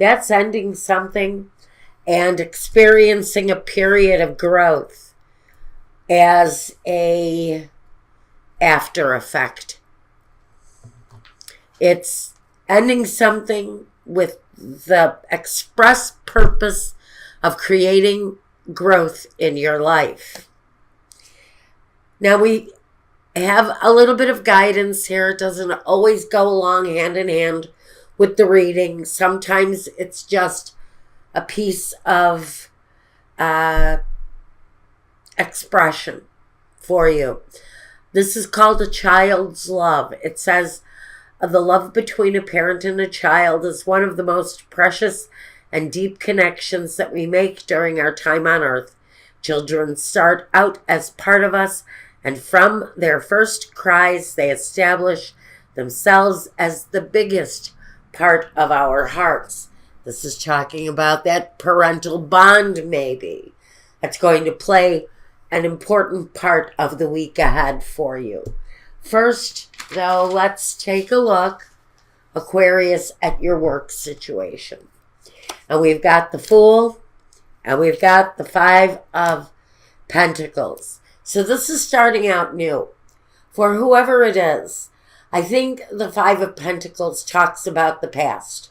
That's ending something and experiencing a period of growth as a after effect. It's ending something with the express purpose of creating growth in your life. Now we have a little bit of guidance here. It doesn't always go along hand in hand with the reading. Sometimes it's just a piece of expression for you. This is called a child's love. It says, the love between a parent and a child is one of the most precious and deep connections that we make during our time on earth. Children start out as part of us, and from their first cries, they establish themselves as the biggest part of our hearts. This is talking about that parental bond, maybe. That's going to play an important part of the week ahead for you. First, though, let's take a look, Aquarius, at your work situation. And we've got the Fool, and we've got the Five of Pentacles. So this is starting out new. For whoever it is, I think the Five of Pentacles talks about the past.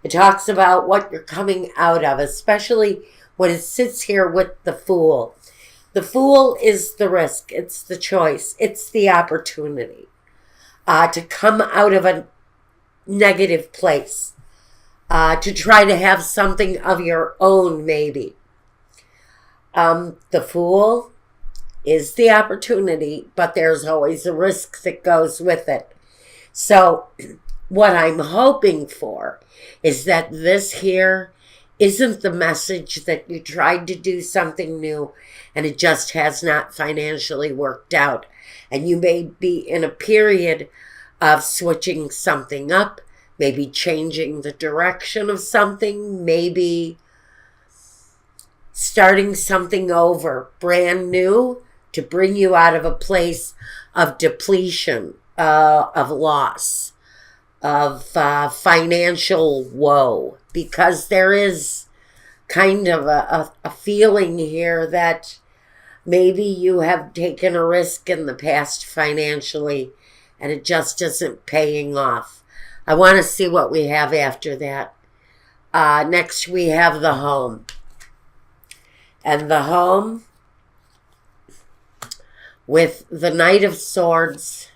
It talks about what you're coming out of, especially when it sits here with the Fool. The Fool is the risk. It's the choice. It's the opportunity to come out of a negative place, to try to have something of your own, maybe. The Fool is the opportunity, but there's always a risk that goes with it. So what I'm hoping for is that this here isn't the message that you tried to do something new and it just has not financially worked out. And you may be in a period of switching something up, maybe changing the direction of something, maybe starting something over, brand new, to bring you out of a place of depletion, of loss, of financial woe. Because there is kind of a feeling here that maybe you have taken a risk in the past financially and it just isn't paying off. I want to see what we have after that. Next we have the Home. And the Home with the Knight of Swords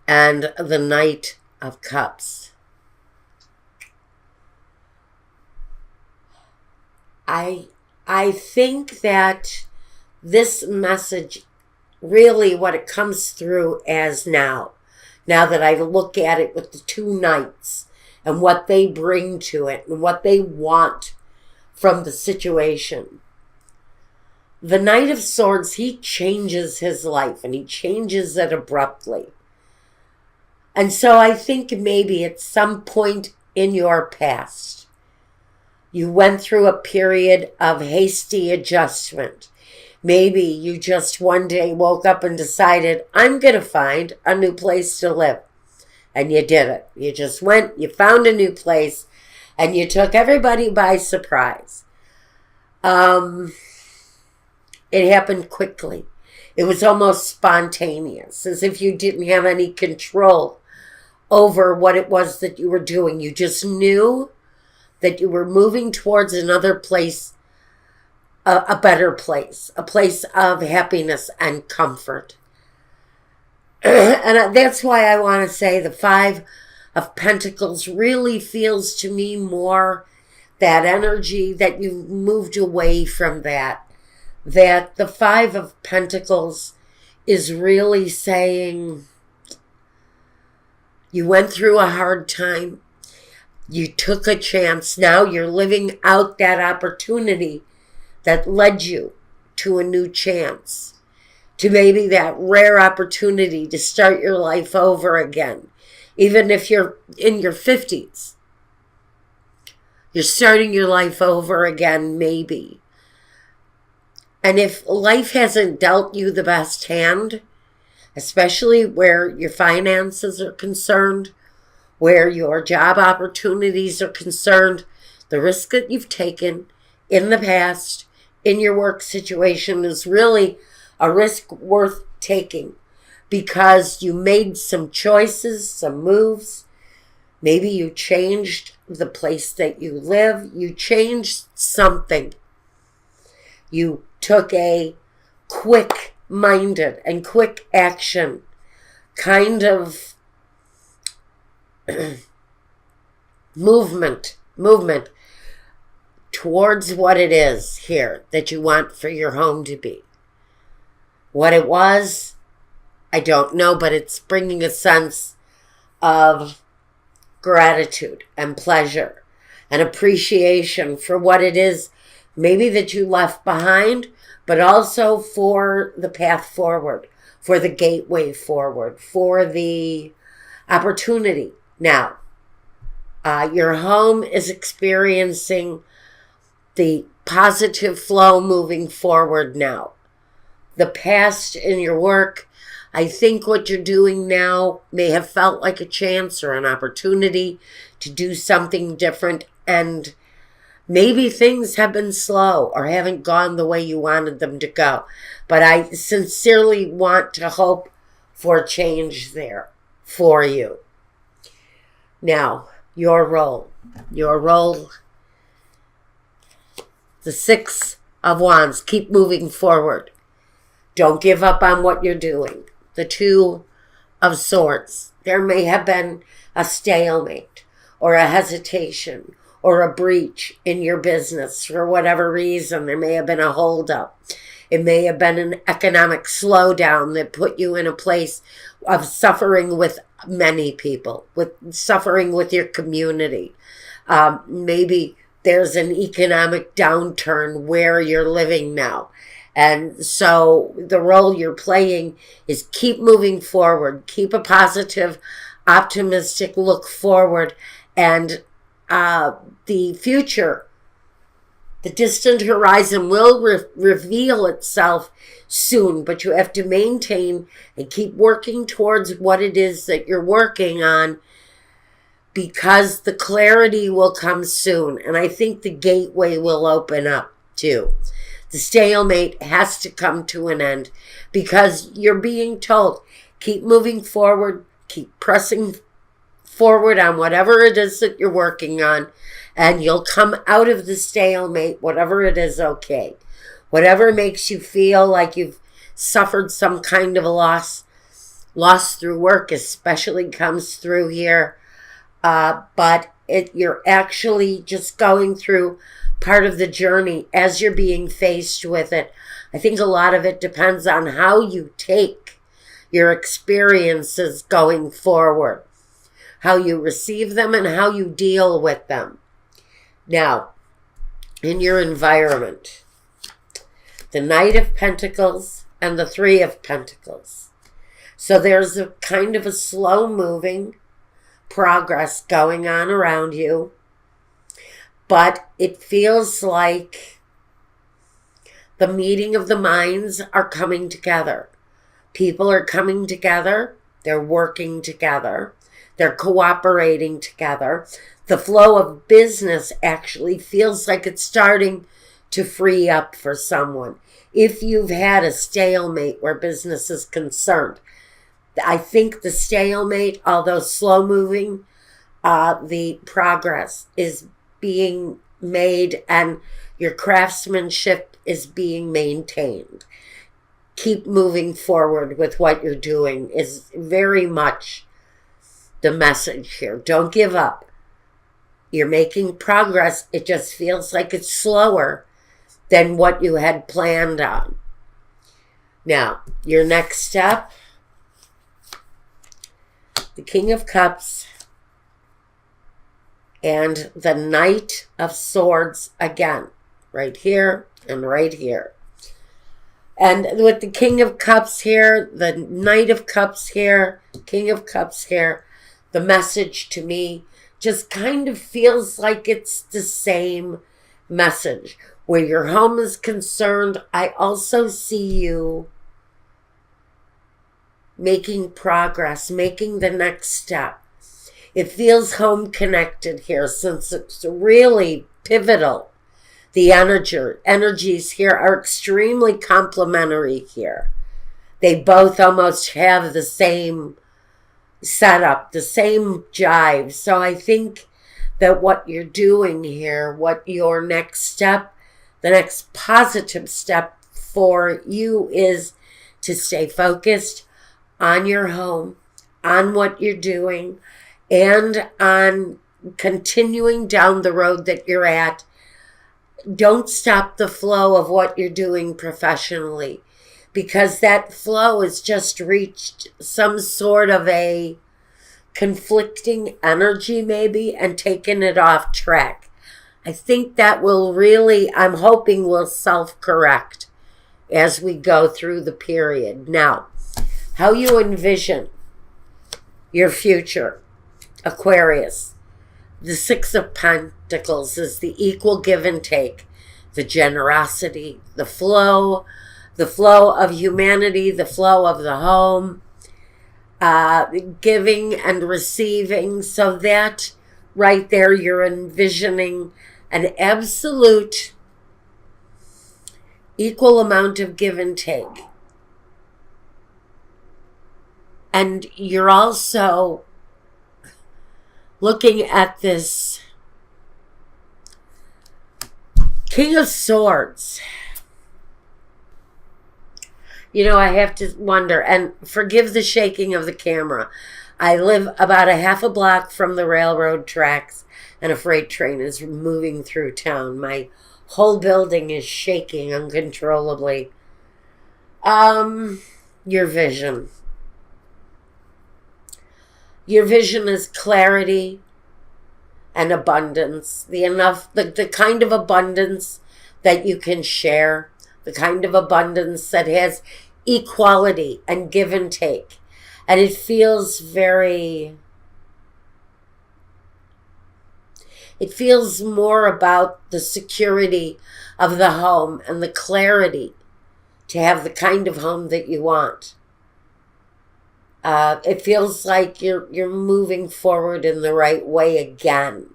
and the Knight of Cups. I think that this message, really what it comes through as now that I look at it with the two knights and what they bring to it and what they want from the situation. The Knight of Swords, he changes his life and he changes it abruptly. And so I think maybe at some point in your past, you went through a period of hasty adjustment. Maybe you just one day woke up and decided, I'm going to find a new place to live. And you did it. You just went, you found a new place, and you took everybody by surprise. It happened quickly. It was almost spontaneous, as if you didn't have any control over what it was that you were doing. You just knew that you were moving towards another place, a better place, a place of happiness and comfort. And that's why I want to say the Five of Pentacles really feels to me more that energy that you've moved away from that the Five of Pentacles is really saying you went through a hard time. You took a chance. Now you're living out that opportunity that led you to a new chance, to maybe that rare opportunity to start your life over again. Even if you're in your 50s, you're starting your life over again, maybe. And if life hasn't dealt you the best hand, especially where your finances are concerned, where your job opportunities are concerned, the risk that you've taken in the past in your work situation is really a risk worth taking because you made some choices, some moves. Maybe you changed the place that you live. You changed something. You took a quick-minded and quick action kind of movement towards what it is here that you want for your home to be. What it was, I don't know, but it's bringing a sense of gratitude and pleasure and appreciation for what it is maybe that you left behind, but also for the path forward, for the gateway forward, for the opportunity. Now, your home is experiencing the positive flow moving forward now. The past in your work, I think what you're doing now may have felt like a chance or an opportunity to do something different, and maybe things have been slow or haven't gone the way you wanted them to go. But I sincerely want to hope for change there for you. Now, your role, the Six of Wands, keep moving forward. Don't give up on what you're doing. The Two of Swords, there may have been a stalemate or a hesitation or a breach in your business for whatever reason. There may have been a holdup. It may have been an economic slowdown that put you in a place of suffering with many people, with suffering with your community. Maybe there's an economic downturn where you're living now. And so the role you're playing is keep moving forward, keep a positive, optimistic look forward, and the future, the distant horizon will reveal itself soon, but you have to maintain and keep working towards what it is that you're working on, because the clarity will come soon. And I think the gateway will open up too. The stalemate has to come to an end because you're being told, keep moving forward, keep pressing forward on whatever it is that you're working on, and you'll come out of the stalemate, whatever it is, okay. Whatever makes you feel like you've suffered some kind of a loss through work especially comes through here. But you're actually just going through part of the journey as you're being faced with it. I think a lot of it depends on how you take your experiences going forward, how you receive them and how you deal with them. Now, in your environment, the Knight of Pentacles and the Three of Pentacles. So there's a kind of a slow moving progress going on around you, but it feels like the meeting of the minds are coming together. People are coming together. They're working together. They're cooperating together. The flow of business actually feels like it's starting to free up for someone. If you've had a stalemate where business is concerned, I think the stalemate, although slow moving, the progress is being made and your craftsmanship is being maintained. Keep moving forward with what you're doing is very much the message here. Don't give up. You're making progress. It just feels like it's slower than what you had planned on. Now, your next step, the King of Cups and the Knight of Swords again, right here and right here. And with the King of Cups here, the Knight of Cups here, King of Cups here, the message to me just kind of feels like it's the same message. Where your home is concerned, I also see you making progress, making the next step. It feels home connected here since it's really pivotal. The energies here are extremely complementary here. They both almost have the same setup, the same jive. So I think that what you're doing here, what your next step, the next positive step for you is to stay focused on your home, on what you're doing, and on continuing down the road that you're at. Don't stop the flow of what you're doing professionally, because that flow has just reached some sort of a conflicting energy maybe and taken it off track. I think that will really, I'm hoping, will self-correct as we go through the period. Now, how you envision your future, Aquarius. The Six of Pentacles is the equal give and take, the generosity, the flow of humanity, the flow of the home, giving and receiving. So that right there, you're envisioning an absolute equal amount of give and take. And you're also looking at this King of Swords. You know, I have to wonder, and forgive the shaking of the camera. I live about a half a block from the railroad tracks, and a freight train is moving through town. My whole building is shaking uncontrollably. Your vision. Your vision is clarity and abundance. The kind of abundance that you can share. The kind of abundance that has equality and give and take. And it feels it feels more about the security of the home and the clarity to have the kind of home that you want. It feels like you're moving forward in the right way again.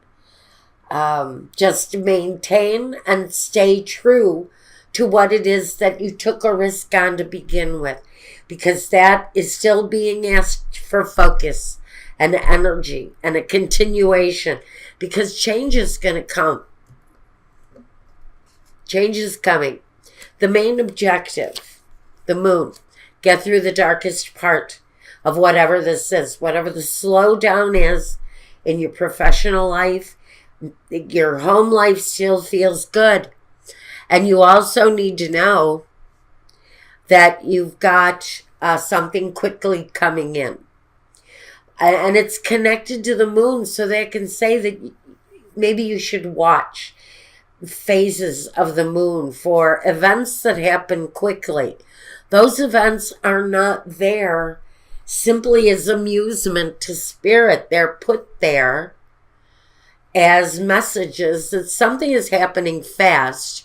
Just maintain and stay true to what it is that you took a risk on to begin with, because that is still being asked for focus and energy and a continuation, because change is going to come. Change is coming. The main objective, the moon, get through the darkest part of whatever this is, whatever the slowdown is in your professional life. Your home life still feels good. And you also need to know that you've got something quickly coming in. And it's connected to the moon, so they can say that maybe you should watch phases of the moon for events that happen quickly. Those events are not there simply as amusement to spirit. They're put there as messages that something is happening fast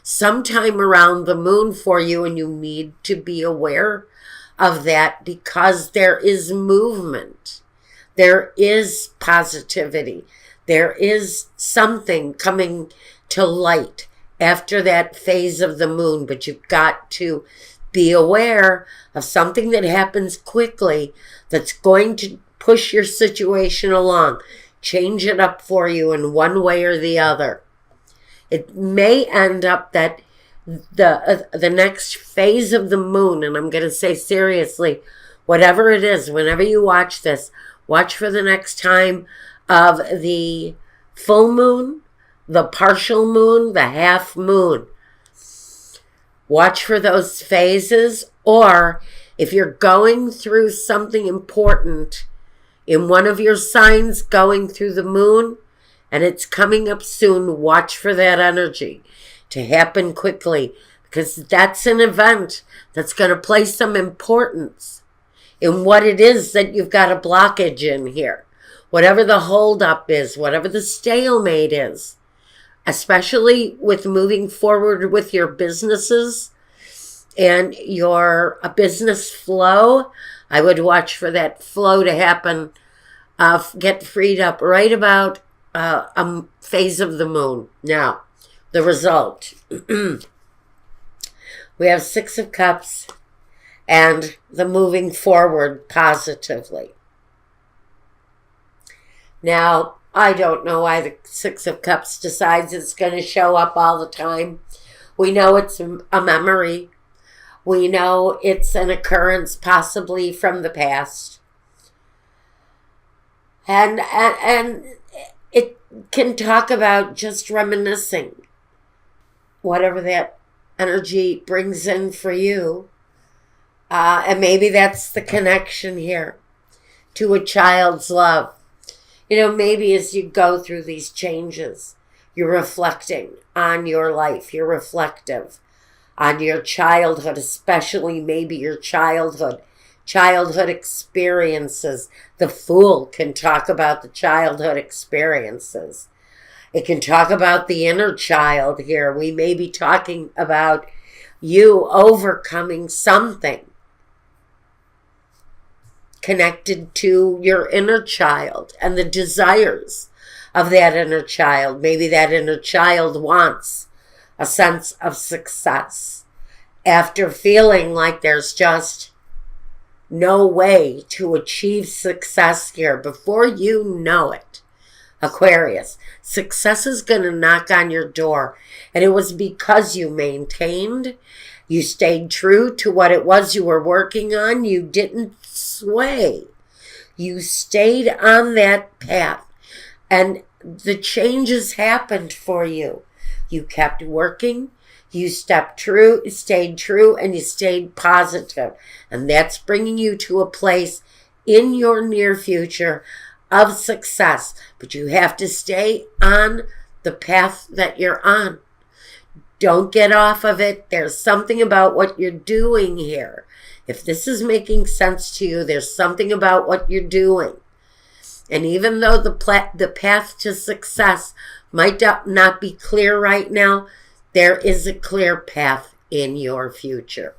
sometime around the moon for you, and you need to be aware of that, because there is movement. There is positivity. There is something coming to light after that phase of the moon, but you've got to be aware of something that happens quickly that's going to push your situation along, change it up for you in one way or the other. It may end up that the next phase of the moon, and I'm going to say seriously, whatever it is, whenever you watch this, watch for the next time of the full moon, the partial moon, the half moon. Watch for those phases, or if you're going through something important in one of your signs going through the moon, and it's coming up soon, watch for that energy to happen quickly, because that's an event that's going to place some importance in what it is that you've got a blockage in here. Whatever the holdup is, whatever the stalemate is, especially with moving forward with your businesses and your business flow, I would watch for that flow to happen get freed up right about a phase of the moon. Now, the result. We have Six of Cups and the moving forward positively. Now, I don't know why the Six of Cups decides it's going to show up all the time. We know it's a memory. We know it's an occurrence possibly from the past. And it can talk about just reminiscing. Whatever that energy brings in for you. And maybe that's the connection here to a child's love. You know, maybe as you go through these changes, you're reflecting on your life. You're reflective on your childhood, especially maybe your childhood experiences. The Fool can talk about the childhood experiences. It can talk about the inner child here. We may be talking about you overcoming something connected to your inner child and the desires of that inner child. Maybe that inner child wants a sense of success after feeling like there's just no way to achieve success here. Before you know it, Aquarius, success is going to knock on your door. And it was because you maintained, you stayed true to what it was you were working on. You didn't sway. You stayed on that path. And the changes happened for you. You kept working. You stayed true, and you stayed positive. And that's bringing you to a place in your near future of success. But you have to stay on the path that you're on. Don't get off of it. There's something about what you're doing here. If this is making sense to you, there's something about what you're doing. And even though the path to success might not be clear right now, there is a clear path in your future.